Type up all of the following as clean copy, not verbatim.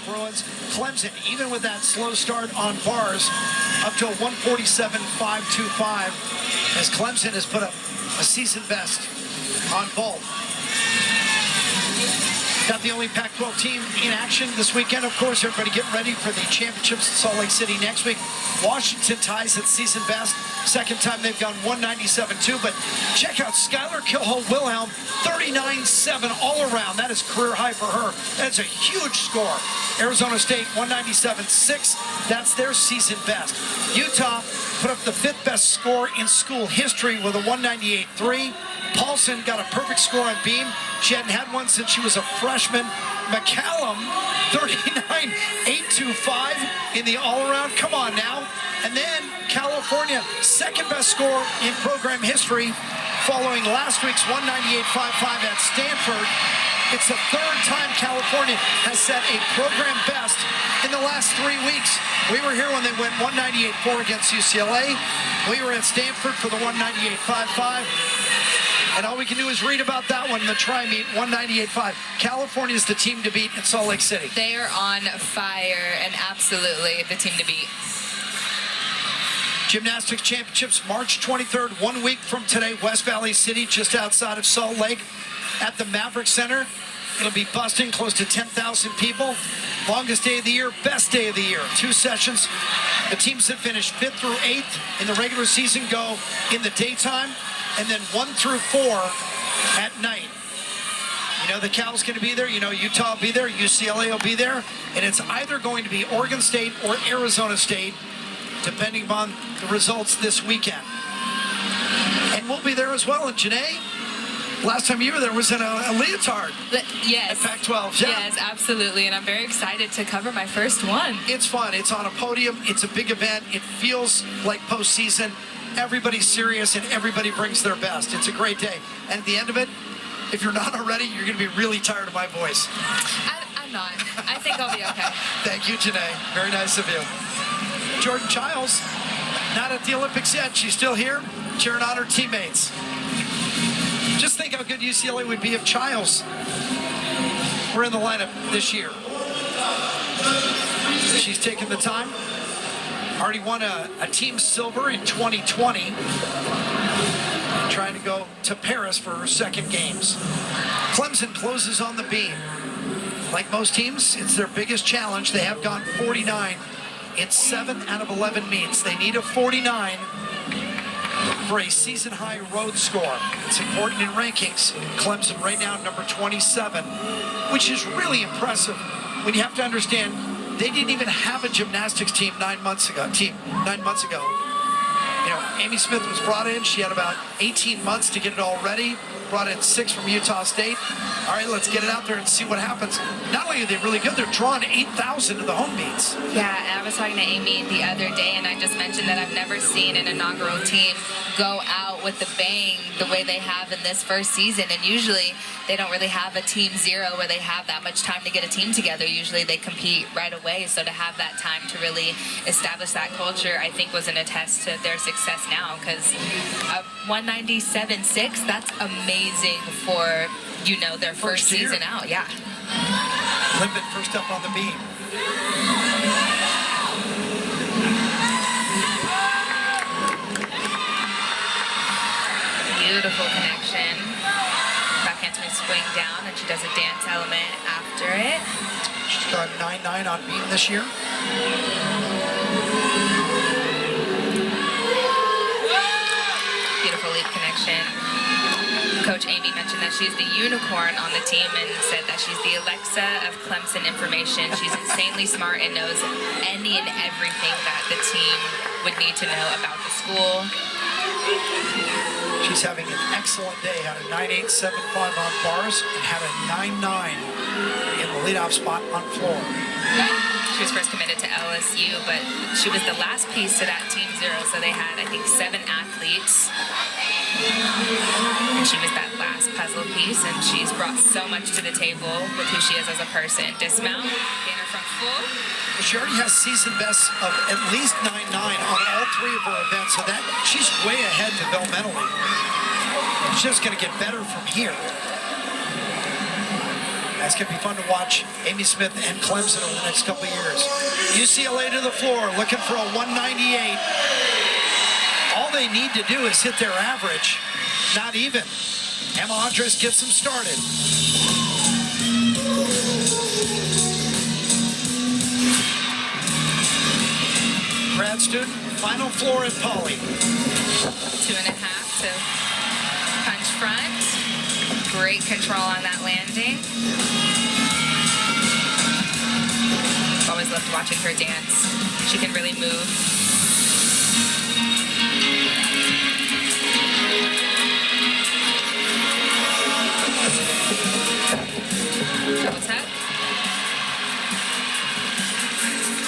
Bruins. Clemson, even with that slow start on bars, up to a 147.525, as Clemson has put up a season best on vault. Got the only Pac-12 team in action this weekend. Of course, everybody getting ready for the championships in Salt Lake City next week. Washington ties its season best. Second time they've gone 197.2. But check out Skylar Kilholt-Wilhelm, 39.7 all around. That is career high for her. That's a huge score. Arizona State, 197.6. That's their season best. Utah put up the 5th best score in school history with a 198.3. Paulson got a perfect score on beam. She hadn't had one since she was a freshman. McCallum, 39.825 in the all-around. Come on now. And then California, 2nd best score in program history, following last week's 198.55 at Stanford. It's the 3rd time California has set a program best in the last 3 weeks. We were here when they went 198.4 against UCLA. We were at Stanford for the 198.55. And all we can do is read about that one in the tri-meet, 198.5. California's the team to beat in Salt Lake City. They are on fire and absolutely the team to beat. Gymnastics Championships, March 23rd, 1 week from today, West Valley City, just outside of Salt Lake at the Maverick Center. It'll be busting, close to 10,000 people. Longest day of the year, best day of the year. 2 sessions. The teams that finish 5th through 8th in the regular season go in the daytime, and then 1 through 4 at night. You know the Cal's going to be there. You know Utah will be there. UCLA will be there. And it's either going to be Oregon State or Arizona State, depending upon the results this weekend. And we'll be there as well. And Janae, last time you were there was in a leotard. Yes. At Pac-12. Yeah. Yes, absolutely. And I'm very excited to cover my first one. It's fun. It's on a podium. It's a big event. It feels like postseason. Everybody's serious and everybody brings their best. It's a great day. And at the end of it, if you're not already, you're going to be really tired of my voice. I'm not. I think I'll be okay. Thank you, Janae. Very nice of you. Jordan Childs, not at the Olympics yet. She's still here, cheering on her teammates. Just think how good UCLA would be if Childs were in the lineup this year. She's taken the time. Already won a team silver in 2020. And trying to go to Paris for her 2nd games. Clemson closes on the beam. Like most teams, it's their biggest challenge. They have gone 49 in 7 out of 11 meets. They need a 49 for a season-high road score. It's important in rankings. Clemson right now number 27, which is really impressive when you have to understand they didn't even have a gymnastics team 9 months ago. You know, Amy Smith was brought in. She had about 18 months to get it all ready. Brought in 6 from Utah State. All right, let's get it out there and see what happens. Not only are they really good, they're drawing 8,000 to the home meets. Yeah, and I was talking to Amy the other day, and I just mentioned that I've never seen an inaugural team go out with a bang the way they have in this first season. And usually they don't really have a team zero where they have that much time to get a team together. Usually they compete right away. So to have that time to really establish that culture, I think was an attest to their success now, because 197.6, that's amazing for, you know, their first season out. Yeah. Limpet first up on the beam. Beautiful connection. Backhand swing down, and she does a dance element after it. She's got 9.9 on beam this year. Beautiful leap connection. Coach Amy mentioned that she's the unicorn on the team and said that she's the Alexa of Clemson information. She's insanely smart and knows any and everything that the team would need to know about the school. She's having an excellent day. Had a 9.875 on bars and had a 9.9 in the leadoff spot on floor. She was first committed to LSU, but she was the last piece to that team zero. So they had, I think, 7 athletes. And she was that last puzzle piece, and she's brought so much to the table with who she is as a person. Dismount, gain her front full. She already has season bests of at least 9.9 on all 3 of her events, so that she's way ahead developmentally. It's just going to get better from here. It's going to be fun to watch Amy Smith and Clemson over the next couple of years. UCLA to the floor, looking for a 198. All they need to do is hit their average, not even. Emma Andres gets them started. Grad student, final floor at Poly. 2.5 to punch front. Great control on that landing. Always loved watching her dance. She can really move. Double tuck.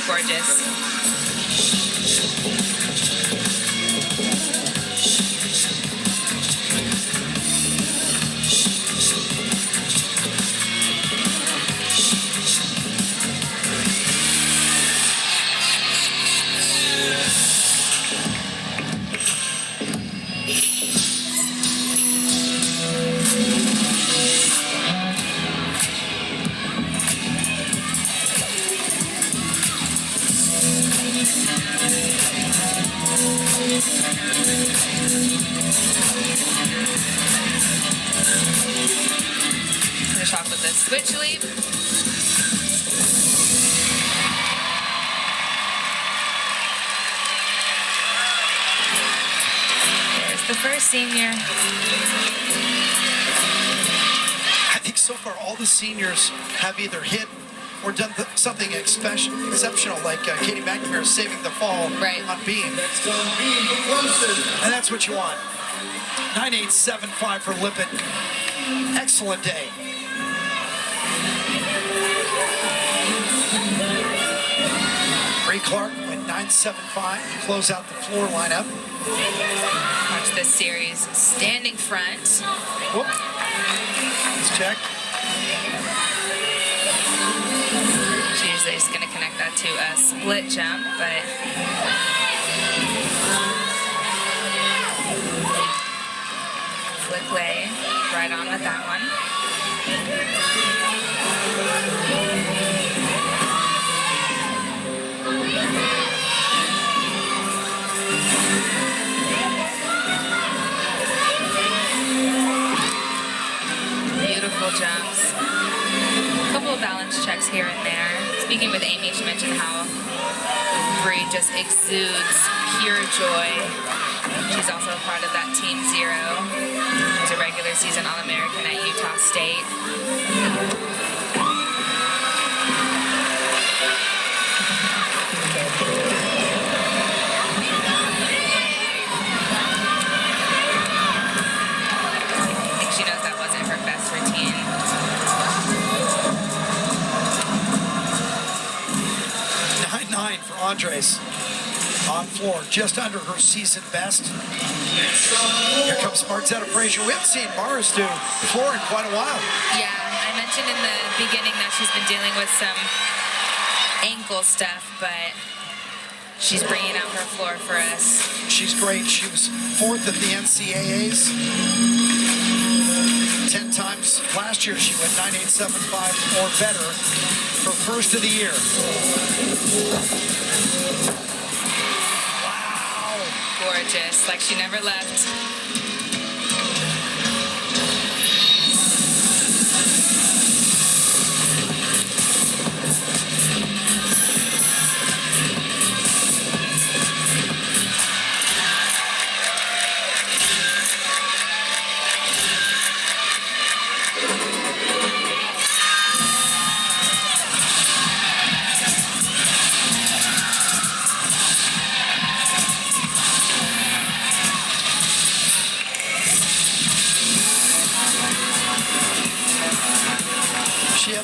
Gorgeous. Finish off with a switch leap. There's the first senior. I think so far all the seniors have either hit or done something exceptional, like Katie McNamara saving the fall on beam. And that's what you want. 9875 for Lippett. Excellent day. Ray Clark went 975 to close out the floor lineup. Watch this series. Standing front. Whoop. Let's check. She's usually just going to connect that to a split jump, but flip lay, right on with that one. Beautiful jumps. A couple of balance checks here and there. Speaking with Amy, she mentioned how Bree just exudes pure joy. She's also a part of that Team Zero. She's a regular season All-American at Utah State. I think she knows that wasn't her best routine. 9-9 for Andres. On floor, just under her season best. Here comes Martzetta Frazier. We haven't seen Mars do floor in quite a while. Yeah, I mentioned in the beginning that she's been dealing with some ankle stuff, but she's bringing out her floor for us. She's great. She was 4th at the NCAAs. 10 times last year she went 9.875 or better. Her first of the year. Gorgeous, like she never left.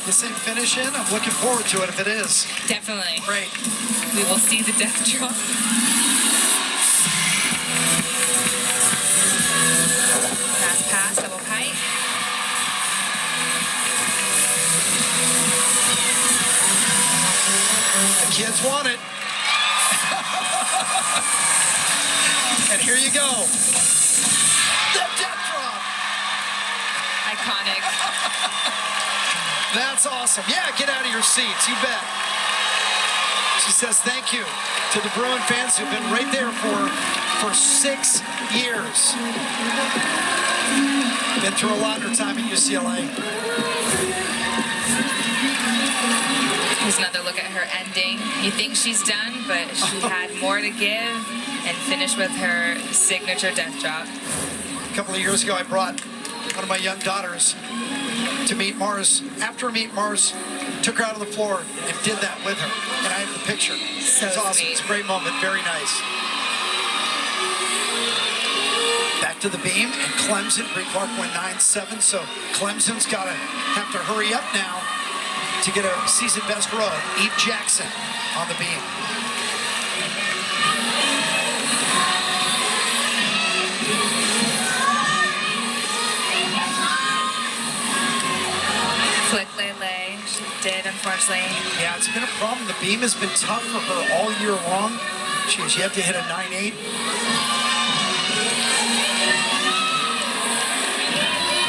The same finish in. I'm looking forward to it if it is. Definitely. Great. We will see the death drop. Fast pass, double kite. The kids want it. And here you go. The death drop. Iconic. That's awesome. Yeah, get out of your seats, you bet. She says thank you to the Bruin fans who've been right there for 6 years. Been through a lot in her time at UCLA. Here's another look at her ending. You think she's done, but she had more to give and finished with her signature death drop. A couple of years ago, I brought one of my young daughters to meet Mars. After Meet Mars, took her out on the floor and did that with her. And I have the picture. So it's awesome. sweet. It's a great moment. Very nice. Back to the beam, and Clemson. Bree Clark went 9-7, so Clemson's got to have to hurry up now to get a season best row. Eve Jackson on the beam. Flick Lele, she did, unfortunately. Yeah, it's been a problem. The beam has been tough for her all year long. She has yet to hit a 9.8.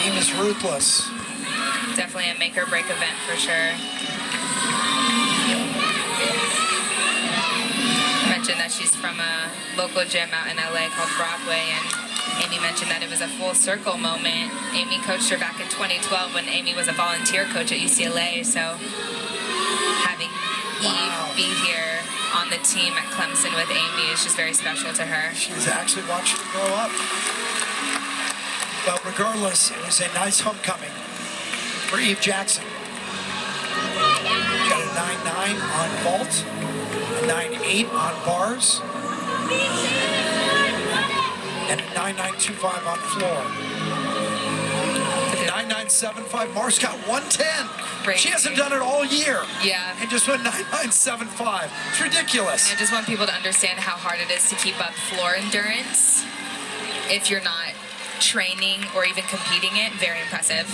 Beam is ruthless. Definitely a make or break event for sure. I mentioned that she's from a local gym out in LA called Broadway, and Amy mentioned that it was a full circle moment. Amy coached her back in 2012 when Amy was a volunteer coach at UCLA, so having Eve be here on the team at Clemson with Amy is just very special to her. She's actually watched her grow up. But regardless, it was a nice homecoming for Eve Jackson. Got a 9.9 on vault, a 9.8 on bars, and a 9.925 on floor. 9.975. Mars got 110. Crazy. She hasn't done it all year. Yeah. And just went 9.975. It's ridiculous. I just want people to understand how hard it is to keep up floor endurance if you're not training or even competing it. Very impressive.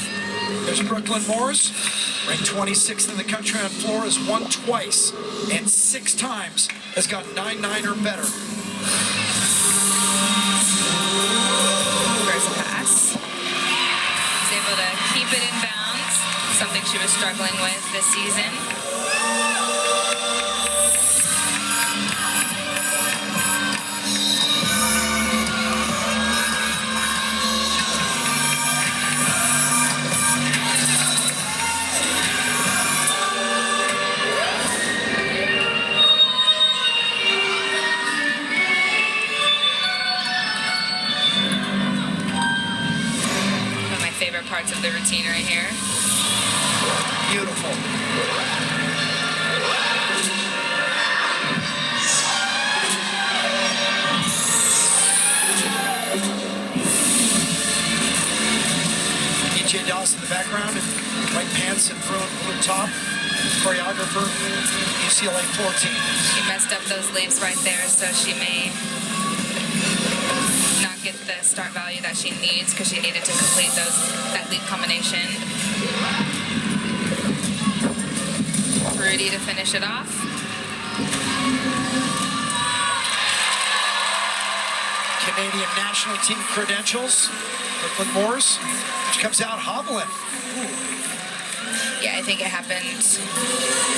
There's Brooklyn Moores, ranked 26th in the country on floor, has won twice and 6 times has got 9.9 or better. First pass. Was able to keep it in bounds, something she was struggling with this season. Parts of the routine right here. Beautiful. DJ Dawson in the background, and white pants and blue top. Choreographer, UCLA 14. She messed up those leaps right there, so she may not get the start value that she needs because she needed to complete that leap combination. Rudy to finish it off. Canadian national team credentials. Brooklyn Moores. She comes out hobbling. Yeah, I think it happened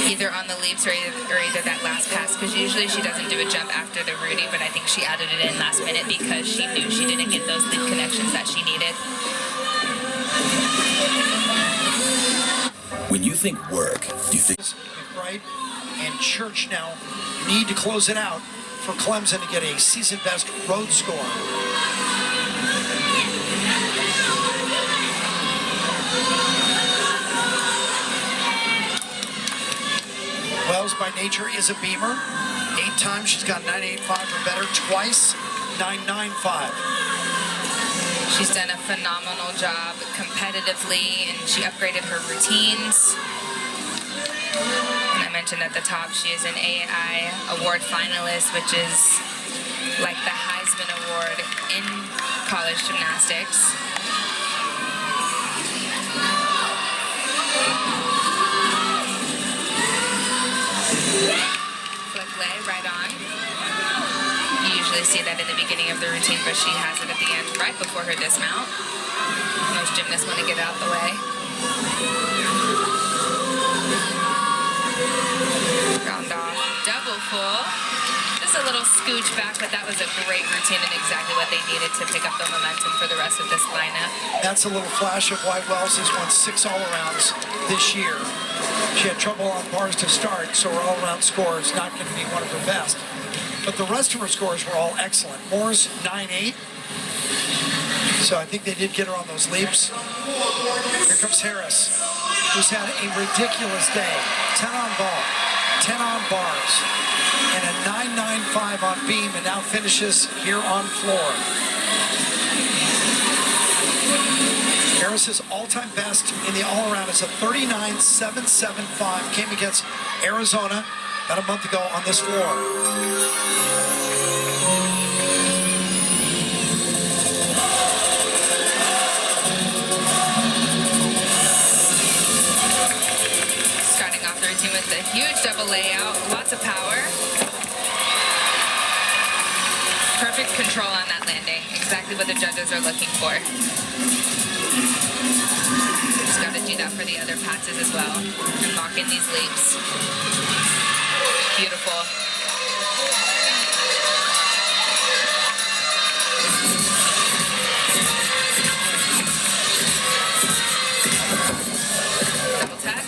either on the leaps or either that last pass, because usually she doesn't do a jump after the Rudy, but I think she added it in last minute because she knew she didn't get those leap connections that she needed. When you think work, do you think... McBride and Church now need to close it out for Clemson to get a season best road score. Wells by nature is a beamer. 8 times she's got 9.85 or better. Twice 9.95. She's done a phenomenal job competitively, and she upgraded her routines. And I mentioned at the top she is an AAI award finalist, which is like the Heisman Award in college gymnastics. Flick lay right on. You usually see that in the beginning of the routine, but she has it at the end right before her dismount. Most gymnasts want to get out the way. pull. Just a little scooch back, but that was a great routine and exactly what they needed to pick up the momentum for the rest of this lineup. That's a little flash of why Wells has won 6 all-arounds this year. She had trouble on bars to start, so her all-around score is not going to be one of her best. But the rest of her scores were all excellent. Moore's 9.8. So I think they did get her on those leaps. Here comes Harris, who's had a ridiculous day. 10 on ball, 10 on bars, and a 9.95 on beam, and now finishes here on floor. Harris's all-time best in the all-around is a 39.775. Came against Arizona about a month ago on this floor. With a huge double layout, lots of power. Perfect control on that landing. Exactly what the judges are looking for. Just got to do that for the other passes as well. And lock in these leaps. Beautiful. Double tuck.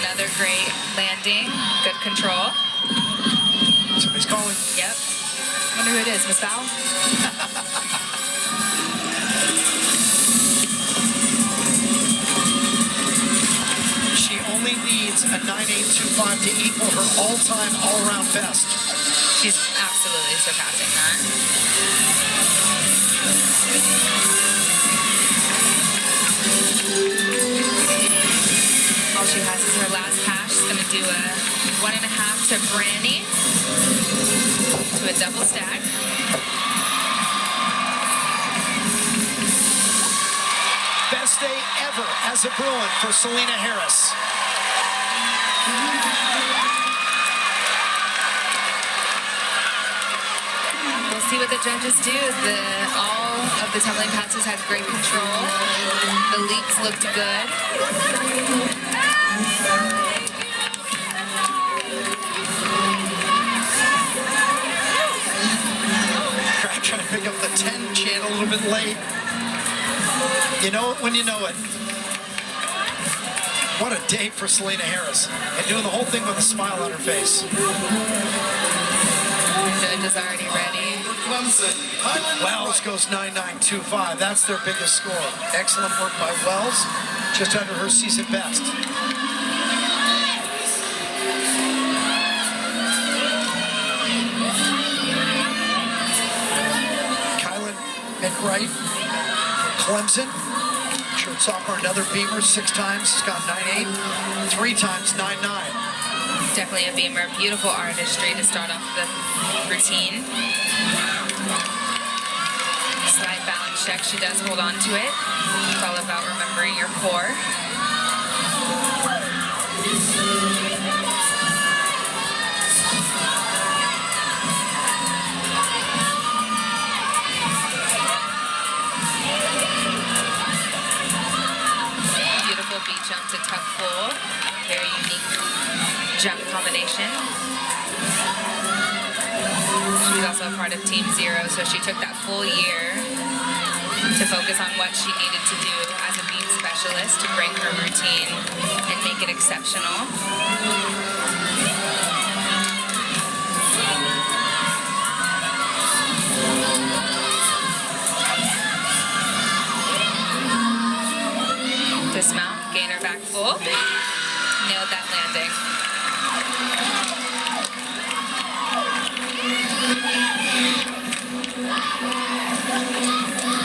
Another great landing, good control. Somebody's calling. Yep. Wonder who it is, Miss Val? She only needs a 9.825 to equal her all-time all-around best. She's absolutely surpassing that. All she has is her last pass. She's going to do a 1.5 to Brandy to a double stack. Best day ever as a Bruin for Selena Harris. We'll see what the judges do. All of the tumbling passes had great control. The leaps looked good. Trying to pick up the 10 chant a little bit late. You know it when you know it. What a day for Selena Harris. And doing the whole thing with a smile on her face. Judge is already ready. Wells goes 9.925. That's their biggest score. Excellent work by Wells. Just under her season best. McWright from Clemson. Shirt sophomore, another beamer, 6 times. He's got 9.8, 3 times 9.9. Definitely a beamer. Beautiful artistry to start off the routine. Slide balance check. She does hold on to it. It's all about remembering your core. Beat jump to tuck full. Very unique jump combination. She's also a part of Team Zero, so she took that full year to focus on what she needed to do as a beam specialist to bring her routine and make it exceptional. Dismount, gain her back full. Nailed that landing.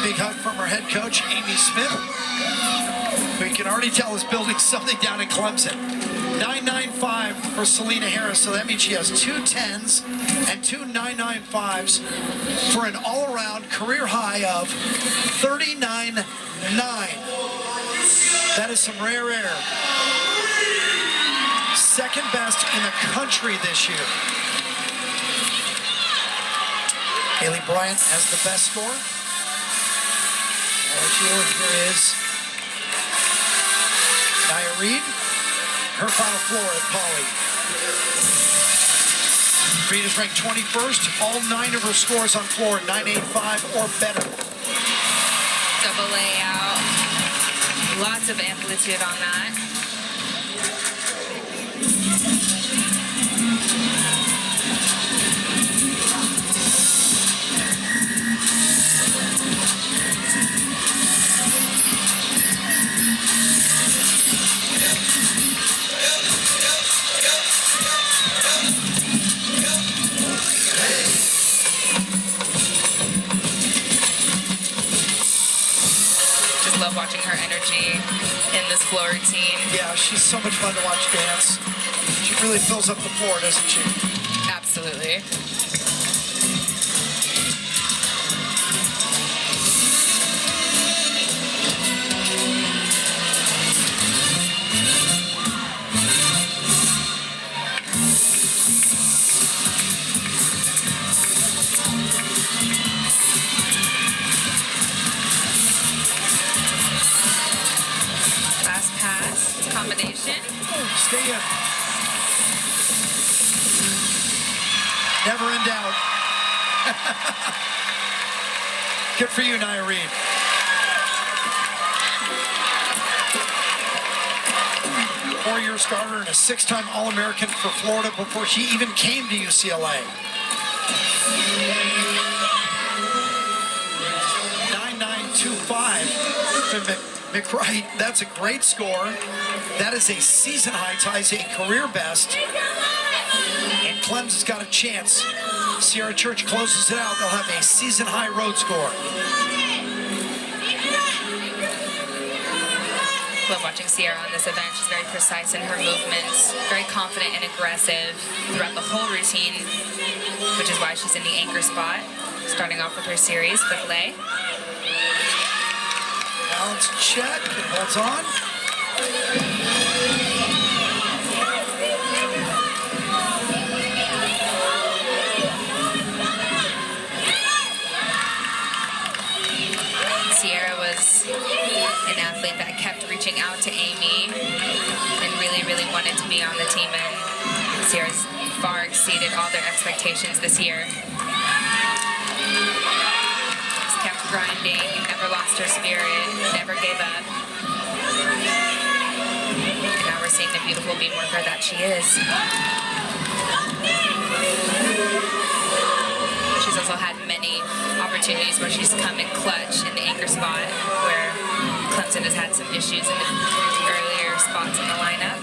Big hug from her head coach, Amy Smith, who you can already tell is building something down in Clemson. 9.95 for Selena Harris, so that means she has 2 10s and 2 9.95s for an all-around career high of 39.9. That is some rare air. Second best in the country this year. Haley Bryant has the best score. Here is Nia Reed. Her final floor at Pauley. Reed is ranked 21st. All 9 of her scores on floor, 9.85 or better. Double layout. Lots of amplitude on that. Love watching her energy in this floor routine. Yeah, she's so much fun to watch dance. She really fills up the floor, doesn't she? Absolutely. Combination. Stay in. Never in doubt. Good for you, Nia Reed. Four-year starter and a 6-time All-American for Florida before she even came to UCLA. 9.925 for McWright. That's a great score. That is a season high, ties a career best. And Clemson's got a chance. Sierra Church closes it out. They'll have a season high road score. Love watching Sierra on this event. She's very precise in her movements, very confident and aggressive throughout the whole routine, which is why she's in the anchor spot, starting off with her series, foot lay. Balance check, it holds on. Sierra was an athlete that kept reaching out to Amy and really wanted to be on the team, and Sierra's far exceeded all their expectations this year. Just kept grinding, never lost her spirit, never gave up. And now we're seeing the beautiful beam worker that she is. She's also had many opportunities where she's come in clutch in the anchor spot, where Clemson has had some issues in the earlier spots in the lineup.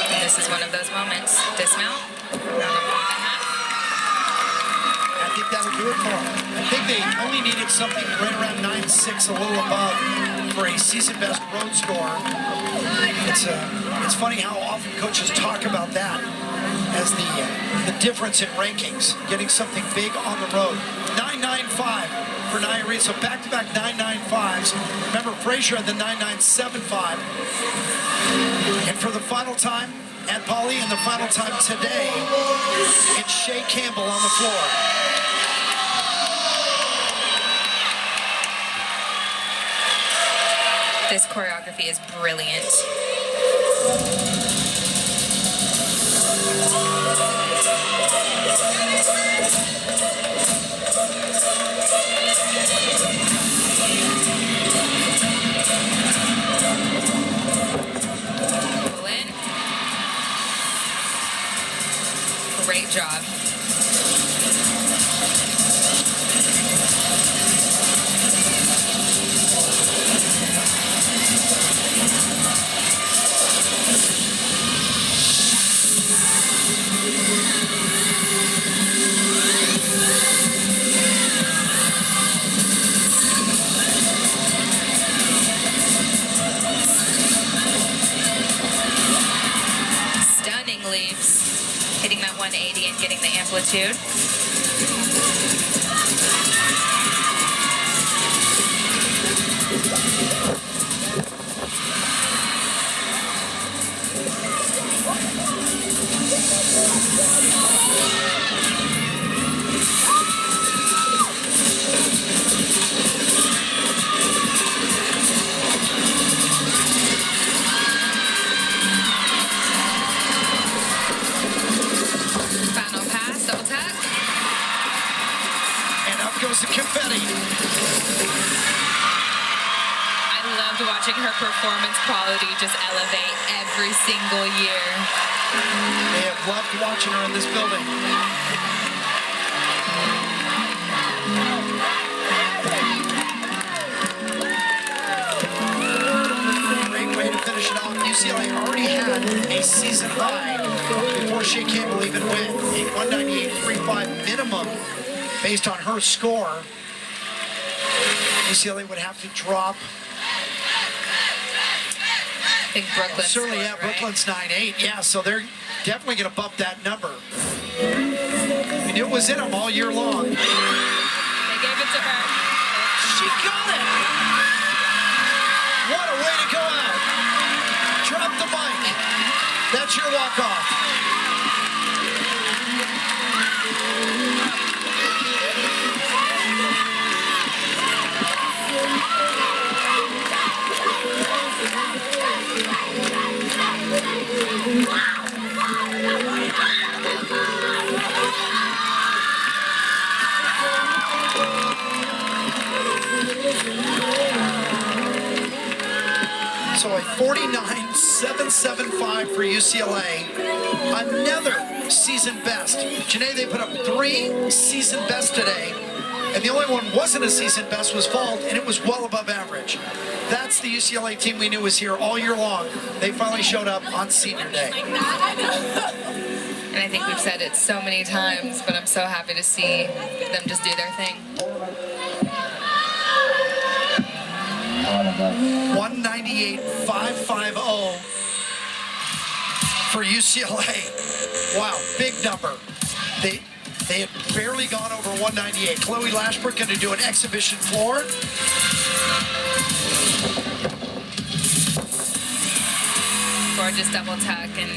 And this is one of those moments. Dismount. I think that'll do it for them. I think they only needed something right around 9.6, a little above, for a season best road score. It's funny how often coaches talk about that as the difference in rankings, getting something big on the road. 9.95 for Nia Reed, so back-to-back 9.95s. Remember, Frazier had the 9.975. And for the final time at Poly, and the final time today, it's Shea Campbell on the floor. This choreography is brilliant. Pull in. Great job. Stunning leaps, hitting that 180 and getting the amplitude. loved watching her performance quality just elevate every single year. They have loved watching her in this building. Great way to finish it off. UCLA already had a season high before she Campbell even win. A 198.35 minimum based on her score. UCLA would have to drop. I think Brooklyn. Certainly, yeah, scored, right? Brooklyn's 9-8. Yeah, so they're definitely going to bump that number. We knew it was in them all year long. They gave it to her. She got it! What a way to go out. Drop the mic. That's your walk-off. So a 49.775 for UCLA. Another season best. Janae, they put up 3 season bests today, and the only one wasn't a season best was Vault, and it was well above average. That's the UCLA team we knew was here all year long. They finally showed up on senior day. And I think we've said it so many times, but I'm so happy to see them just do their thing. 198.550 for UCLA. Wow, big number. They had barely gone over 198. Chloe Lashbrook going to do an exhibition floor. Gorgeous double tuck and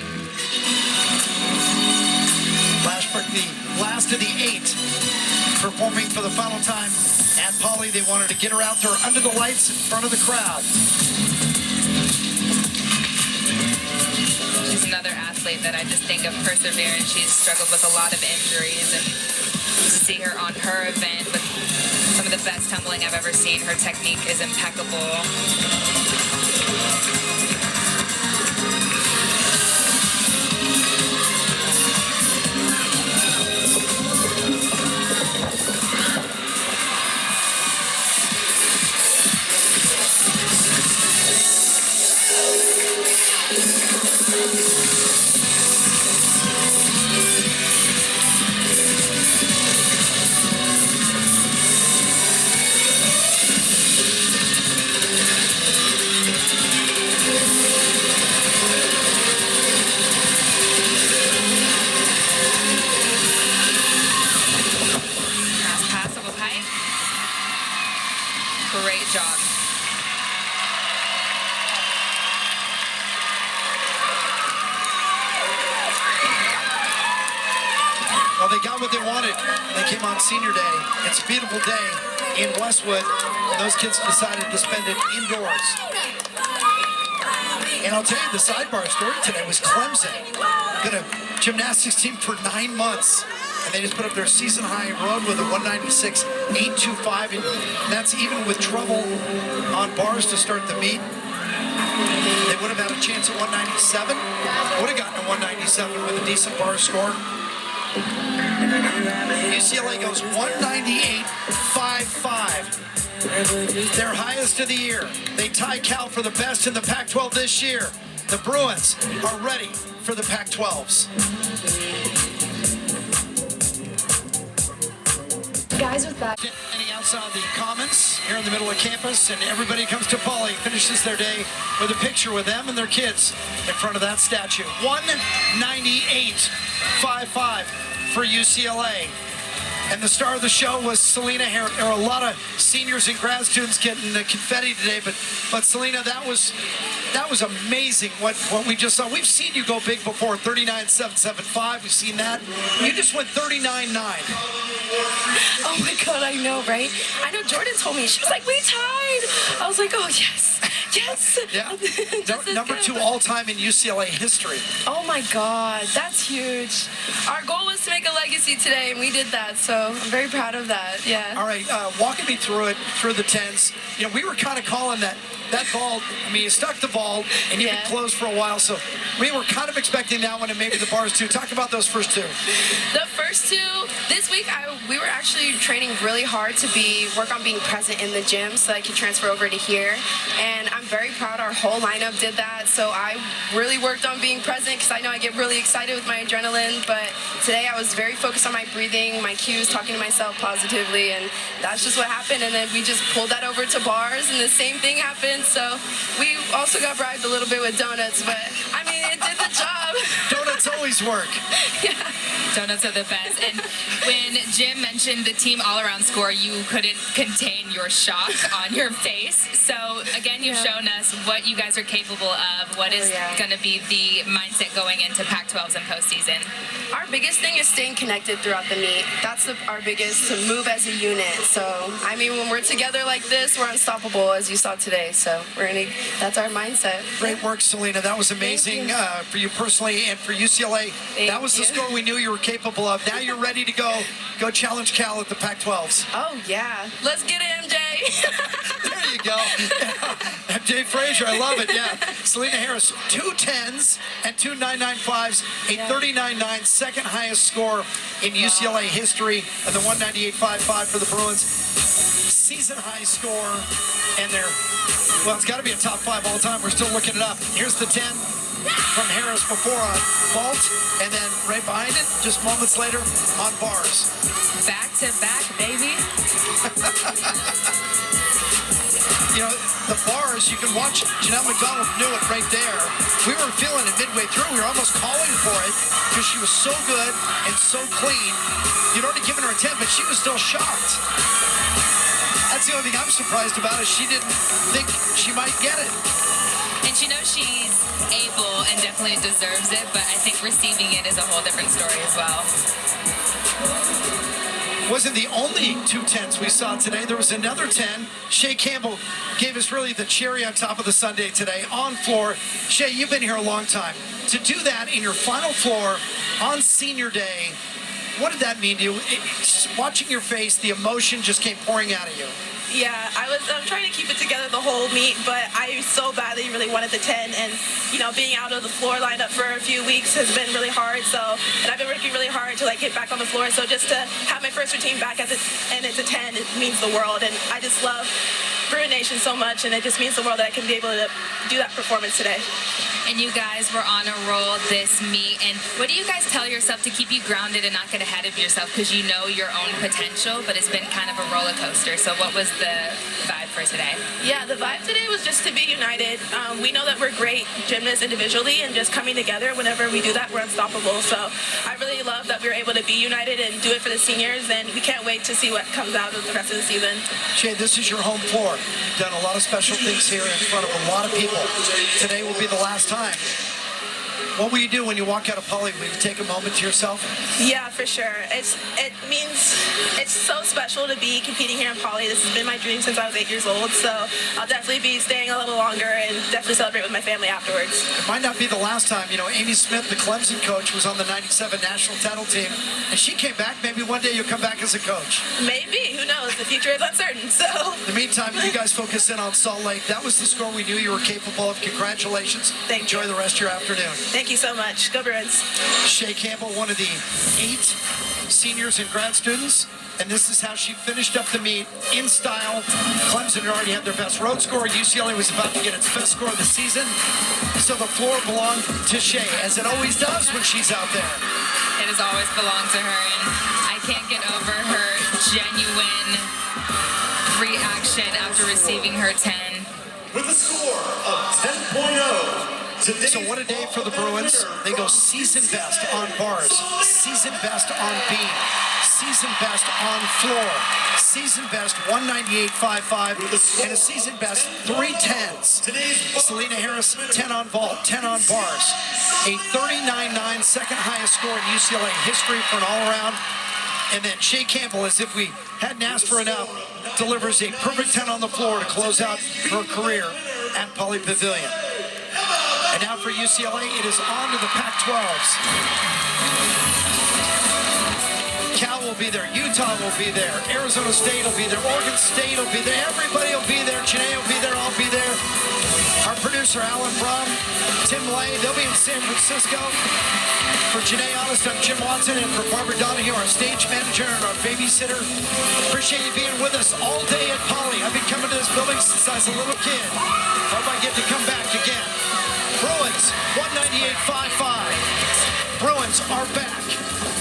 Lashbrook, the last of the 8, performing for the final time at Poly. They wanted to get her out there under the lights in front of the crowd. she's another athlete that I just think of perseverance. She's struggled with a lot of injuries, and to see her on her event with some of the best tumbling I've ever seen. Her technique is impeccable. Great job. Well, they got what they wanted. They came on senior day. It's a beautiful day in Westwood. Those kids decided to spend it indoors. And I'll tell you, the sidebar story today was Clemson. Been a gymnastics team for 9 months. And they just put up their season high road with a 196.825, and that's even with trouble on bars to start the meet. They would have had a chance at 197. Would have gotten a 197 with a decent bar score. UCLA goes 198.55. Their highest of the year. They tie Cal for the best in the Pac-12 this year. The Bruins are ready for the Pac-12s. Guys with that. Standing outside the Commons here in the middle of campus, and everybody comes to Poly, finishes their day with a picture with them and their kids in front of that statue. 198.55 for UCLA. And the star of the show was Selena Harris. There were a lot of seniors and grad students getting the confetti today, but Selena, that was amazing what we just saw. We've seen you go big before, 39.775. We've seen that. You just went 39.9. Oh my God, I know, right? I know Jordan told me. She was like, we tied. I was like, oh, yes. Yes. Yeah. Number 2 all-time in UCLA history. Oh my God, that's huge. Our goal was to make a legacy today, and we did that. So I'm very proud of that. Yeah. All right, walking me through it, through the 10s. You know, we were kind of calling that that ball, I mean, you stuck the ball, and you've been closed for a while, so we were kind of expecting that one and maybe the bars too. Talk about those first two. The first two, this week, we were actually training really hard to work on being present in the gym so I could transfer over to here. And I'm very proud our whole lineup did that. So I really worked on being present because I know I get really excited with my adrenaline. But today I was very focused on my breathing, my cues, talking to myself positively. And that's just what happened. And then we just pulled that over to bars and the same thing happened. So we also got bribed a little bit with donuts. But I mean, it did the job. Donuts always work. Yeah. Donuts are the best. And when Jim mentioned the team all-around score, you couldn't contain your shock on your face. So again, you've shown us what you guys are capable of. What is going to be the mindset going into Pac-12s and postseason? Our biggest thing is staying connected throughout the meet. That's our biggest, to move as a unit. So, I mean, when we're together like this, we're unstoppable, as you saw today. So, that's our mindset. Great work, Selena. That was amazing for you personally and for UCLA. That was the score we knew you were capable of. Now you're ready to go challenge Cal at the Pac-12s. Oh, yeah. Let's get it, MJ. There you go. MJ Frazier, I love it, yeah. Selena Harris, 2 10s and 2 995s, a 39.9, second highest score in UCLA history, and the 198.55 for the Bruins. Season high score, and well, it's got to be a top 5 all time. We're still looking it up. Here's the 10 from Harris before a vault, and then right behind it, just moments later, on bars. Back to back, baby. You know, the bars, you can watch. Janelle McDonald knew it right there. We were feeling it midway through. We were almost calling for it because she was so good and so clean. You'd already given her a 10, but she was still shocked. That's the only thing I'm surprised about is she didn't think she might get it. And she knows she's able and definitely deserves it, but I think receiving it is a whole different story as well. Wasn't the only 2 10s we saw today. There was another 10. Shea Campbell gave us really the cherry on top of the sundae today on floor. Shea, you've been here a long time. To do that in your final floor on senior day, what did that mean to you? Watching your face, the emotion just came pouring out of you. Yeah, I'm trying to keep it together the whole meet, but I so badly really wanted the 10, and being out of the floor lineup for a few weeks has been really hard. So, and I've been working really hard to get back on the floor. So just to have my first routine back and it's a 10, it means the world. And I just love Bruin Nation so much, and it just means the world that I can be able to do that performance today. And you guys were on a roll this meet. And what do you guys tell yourself to keep you grounded and not get ahead of yourself? Because you know your own potential, but it's been kind of a roller coaster. So what was the vibe for today? Yeah, the vibe today was just to be united. We know that we're great gymnasts individually, and just coming together whenever we do that, we're unstoppable. So I really love that we were able to be united and do it for the seniors, and we can't wait to see what comes out of the rest of the season. Shea, this is your home floor. You've done a lot of special things here in front of a lot of people. Today will be the last time. What will you do when you walk out of Poly? Will you take a moment to yourself? Yeah, for sure. It means it's so special to be competing here in Poly. This has been my dream since I was 8 years old, so I'll definitely be staying a little longer and definitely celebrate with my family afterwards. It might not be the last time. Amy Smith, the Clemson coach, was on the 97 national title team, and she came back. Maybe one day you'll come back as a coach. Maybe. Who knows? The future is uncertain, so. In the meantime, you guys focus in on Salt Lake. That was the score we knew you were capable of. Congratulations. Enjoy the rest of your afternoon. Thank you so much. Go Bruins. Shea Campbell, one of the 8 seniors and grad students, and this is how she finished up the meet in style. Clemson had already had their best road score. UCLA was about to get its best score of the season. So the floor belonged to Shea, as it always does when she's out there. It has always belonged to her, and I can't get over her genuine reaction after receiving her 10. With a score of 10.0. So what a day for the Bruins. They go season best on bars, season best on beam, season best on floor, season best 198.55, and a season best 3 10s. Selena Harris, 10 on vault, 10 on bars. A 39.9, second highest score in UCLA history for an all-around. And then Shea Campbell, as if we hadn't asked for enough, delivers a perfect 10 on the floor to close out her career at Poly Pavilion. And now for UCLA, it is on to the Pac-12s. Cal will be there. Utah will be there. Arizona State will be there. Oregon State will be there. Everybody will be there. Chennai will be there. I'll be there. producer Alan Brum, Tim Lay, they'll be in San Francisco. For Janae Honest, I'm Jim Watson, and for Barbara Donahue, our stage manager and our babysitter. Appreciate you being with us all day at Poly. I've been coming to this building since I was a little kid. Hope I get to come back again. Bruins, 198.55. Bruins are back.